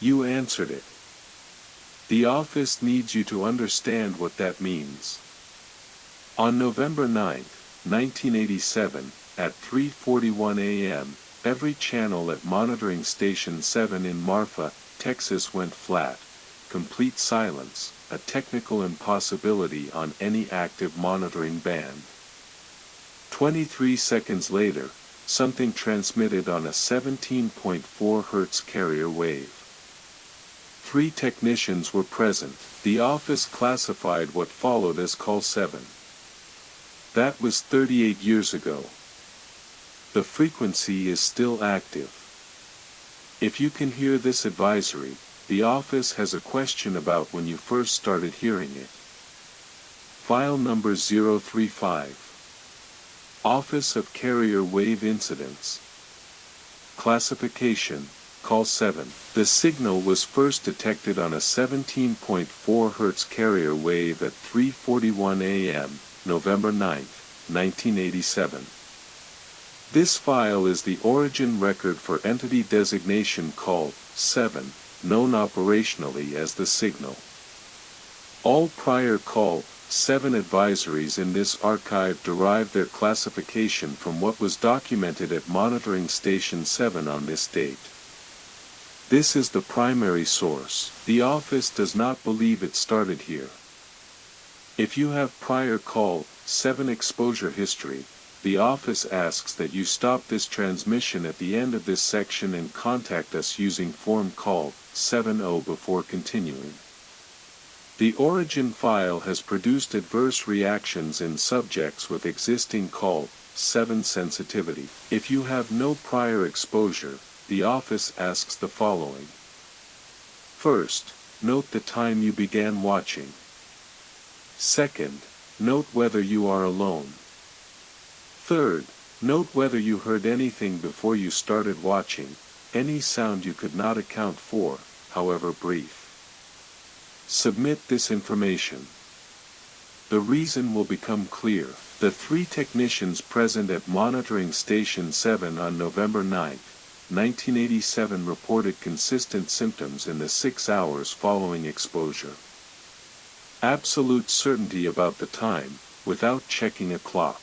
You answered it. The office needs you to understand what that means. On November 9, 1987, at 3:41 a.m., every channel at monitoring station 7 in Marfa, Texas went flat. Complete silence, a technical impossibility on any active monitoring band. 23 seconds later, something transmitted on a 17.4 Hz carrier wave. 3 technicians were present. The office classified what followed as Call 7. That was 38 years ago. The frequency is still active. If you can hear this advisory, the office has a question about when you first started hearing it. File number 035. Office of Carrier Wave Incidents. Classification, Call 7. The signal was first detected on a 17.4 Hz carrier wave at 3:41 a.m., November 9, 1987. This file is the origin record for entity designation Call 7, known operationally as the signal. All prior Call 7 advisories in this archive derive their classification from what was documented at monitoring station 7 on this date. This is the primary source. The office does not believe it started here. If you have prior Call 7 exposure history, the office asks that you stop this transmission at the end of this section and contact us using form Call 7.0 before continuing. The origin file has produced adverse reactions in subjects with existing Call 7 sensitivity. If you have no prior exposure, the office asks the following. First, note the time you began watching. Second, note whether you are alone. Third, note whether you heard anything before you started watching, any sound you could not account for, however brief. Submit this information. The reason will become clear. The 3 technicians present at monitoring station 7 on November 9, 1987 reported consistent symptoms in the 6 hours following exposure. Absolute certainty about the time, without checking a clock.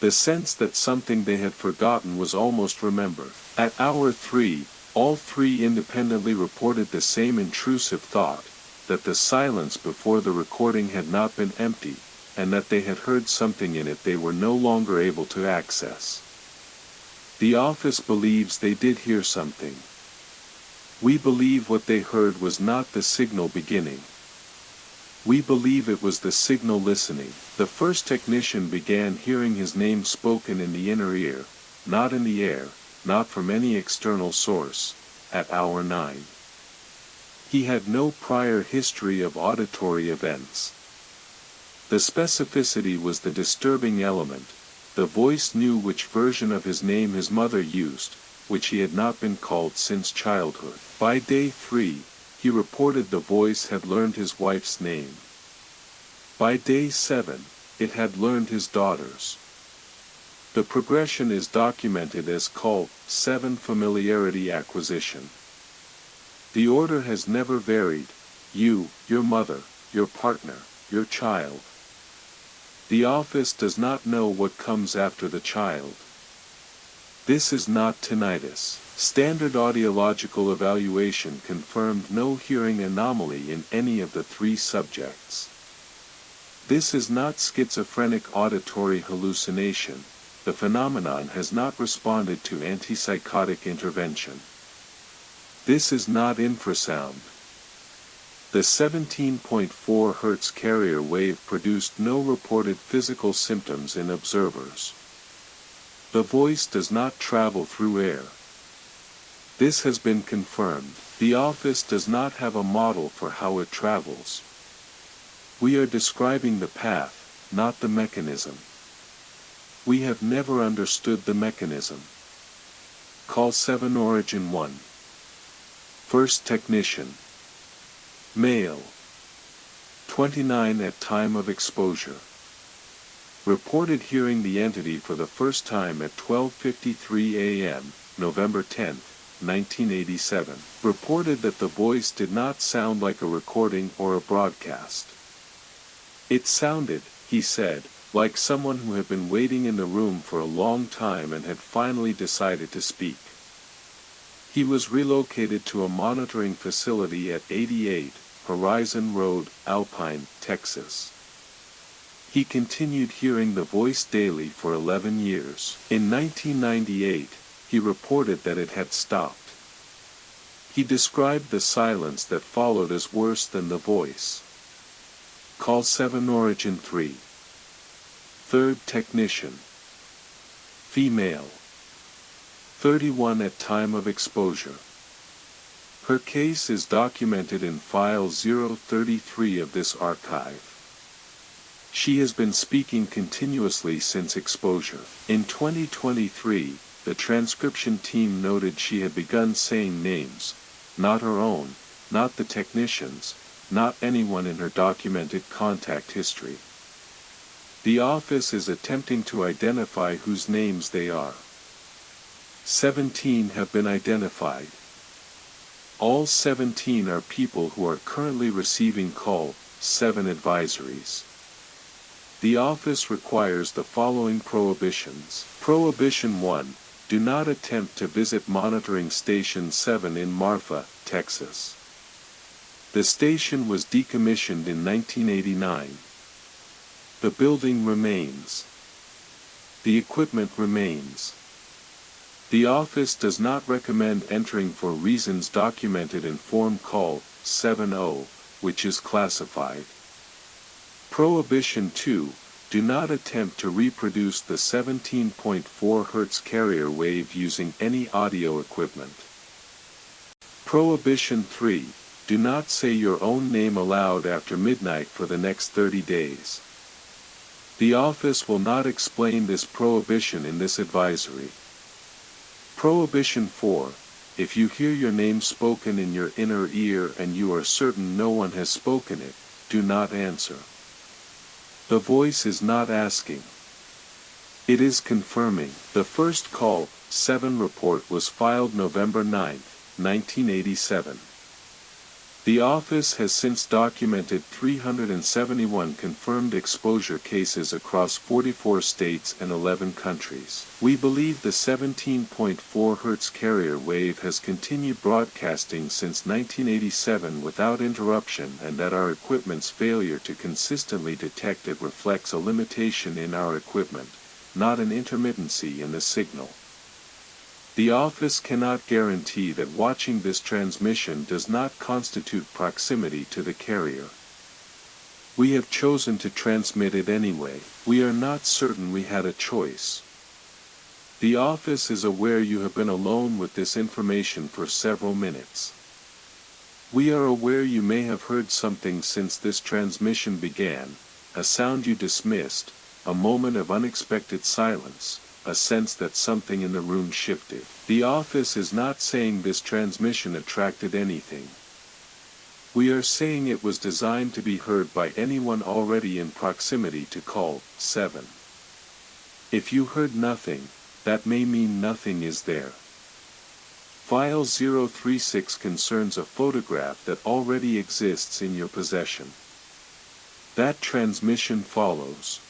The sense that something they had forgotten was almost remembered. At hour 3, all 3 independently reported the same intrusive thought, that the silence before the recording had not been empty, and that they had heard something in it they were no longer able to access. The office believes they did hear something. We believe what they heard was not the signal beginning. We believe it was the signal listening. The first technician began hearing his name spoken in the inner ear, not in the air, not from any external source, at hour 9. He had no prior history of auditory events. The specificity was the disturbing element. The voice knew which version of his name his mother used, which he had not been called since childhood. By day 3, he reported the voice had learned his wife's name. By day 7, it had learned his daughter's. The progression is documented as Call 7 familiarity acquisition. The order has never varied: you, your mother, your partner, your child. The office does not know what comes after the child. This is not tinnitus. Standard audiological evaluation confirmed no hearing anomaly in any of the 3 subjects. This is not schizophrenic auditory hallucination. The phenomenon has not responded to antipsychotic intervention. This is not infrasound. The 17.4 Hz carrier wave produced no reported physical symptoms in observers. The voice does not travel through air. This has been confirmed. The office does not have a model for how it travels. We are describing the path, not the mechanism. We have never understood the mechanism. Call 7 Origin 1. First technician. Male. 29 at time of exposure. Reported hearing the entity for the first time at 12:53 a.m., November 10, 1987, reported that the voice did not sound like a recording or a broadcast. It sounded, he said, like someone who had been waiting in the room for a long time and had finally decided to speak. He was relocated to a monitoring facility at 88 Horizon Road, Alpine, Texas. He continued hearing the voice daily for 11 years. In 1998, he reported that it had stopped. He described the silence that followed as worse than the voice. Call 7 Origin 3. Third technician. Female. 31 at time of exposure. Her case is documented in File 033 of this archive. She has been speaking continuously since exposure. In 2023, the transcription team noted she had begun saying names, not her own, not the technicians, not anyone in her documented contact history. The office is attempting to identify whose names they are. 17 have been identified. All 17 are people who are currently receiving Call 7 advisories. The office requires the following prohibitions. Prohibition 1. Do not attempt to visit Monitoring Station 7 in Marfa, Texas. The station was decommissioned in 1989. The building remains. The equipment remains. The office does not recommend entering for reasons documented in Form Call 7-0, which is classified. Prohibition 2. Do not attempt to reproduce the 17.4 Hz carrier wave using any audio equipment. Prohibition 3. Do not say your own name aloud after midnight for the next 30 days. The office will not explain this prohibition in this advisory. Prohibition 4. If you hear your name spoken in your inner ear and you are certain no one has spoken it, do not answer. The voice is not asking. It is confirming. The first Call 7 report was filed November 9, 1987. The office has since documented 371 confirmed exposure cases across 44 states and 11 countries. We believe the 17.4 Hz carrier wave has continued broadcasting since 1987 without interruption, and that our equipment's failure to consistently detect it reflects a limitation in our equipment, not an intermittency in the signal. The office cannot guarantee that watching this transmission does not constitute proximity to the carrier. We have chosen to transmit it anyway. We are not certain we had a choice. The office is aware you have been alone with this information for several minutes. We are aware you may have heard something since this transmission began, a sound you dismissed, a moment of unexpected silence, a sense that something in the room shifted. The office is not saying this transmission attracted anything. We are saying it was designed to be heard by anyone already in proximity to Call 7. If you heard nothing, that may mean nothing is there. File 036 concerns a photograph that already exists in your possession. That transmission follows.